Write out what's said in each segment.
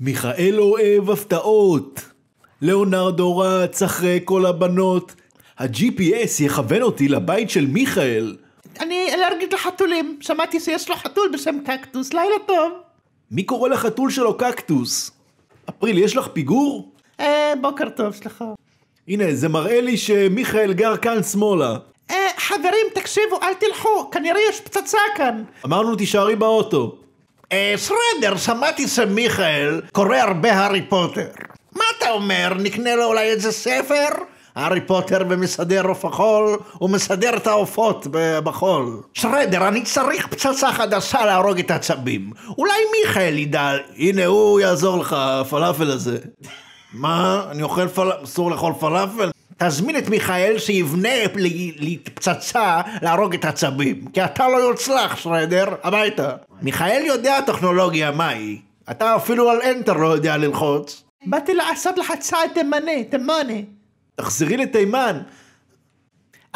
מיכאל אוהב הפתעות. ליאונרדו רץ אחרי כל הבנות. ה-GPS יכוון אותי לבית של מיכאל. אני אלרגית לחתולים. שמעתי שיש לו חתול בשם קקטוס. לילה טוב. מי קורא לחתול שלו קקטוס? אפריל, יש לך פיגור? בוקר טוב, סליחה. הנה, זה מראה לי שמיכאל גר כאן שמאלה. חברים, תקשיבו, אל תלכו. כנראה יש פצצה כאן. אמרנו תישארי באוטו. שרדר, שמעתי שמיכאל קורא הרבה הארי פוטר. מה אתה אומר? נקנה לו אולי איזה ספר? הארי פוטר במסדר עוף החול, הוא מסדר את העופות בחול. שרדר, אני צריך פצצה חדשה להרוג את עצבים. אולי מיכאל ידע. הנה, הוא יעזור לך, הפלאפל הזה. מה? אני אוכל פלאפל? אסור לאכול פלאפל? תזמין את מיכאל שיבנה לי פצצה להרוג את עצבים. כי אתה לא יוצלח, שרדר, הביתה. מיכאל יודע טכנולוגיה מהי. אתה אפילו על אנטר לא יודע ללחוץ. באתי לעשות לך צעד תימני. תחזרי לתימן.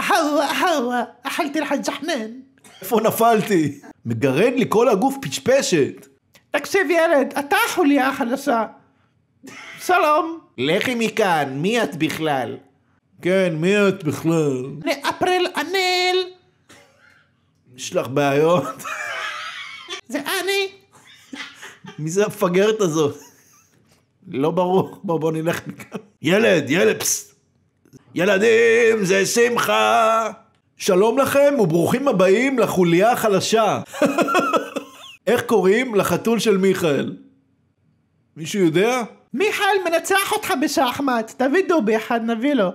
אהווה, אכלתי לך ג'חנן. איפה נפלתי? מגרד לי כל הגוף פצ'פשת. תקשיב ילד, אתה החוליה החדשה. שלום. לכי מכאן, מי את בכלל? כן, מי את בכלל? אני אפריל אניל. יש לך בעיות? זה אני. מי זה המפגרת הזאת? לא ברור, בוא נלך מכאן. ילד, פסט. ילדים, זה שמחה. שלום לכם וברוכים הבאים לחוליה החלשה. איך קוראים לחתול של מיכאל? מישהו יודע? מיכאל מנצח אותך בשחמט. תביא דובי אחד, נביא לו.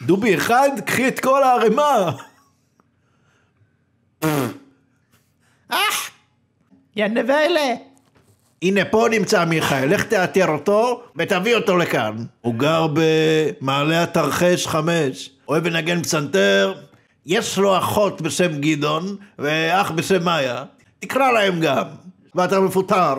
דובי אחד? קחי את כל הערימה. יא נבלה. הנה פה נמצא מיכאל, לך תאתר אותו ותביא אותו לכאן. הוא גר במעלה התרחש 5. אוהב לנגן פסנתר. יש לו אחות בשם גדעון ואח בשם מאיה. תקרא להם גם, ואתה מפוטר.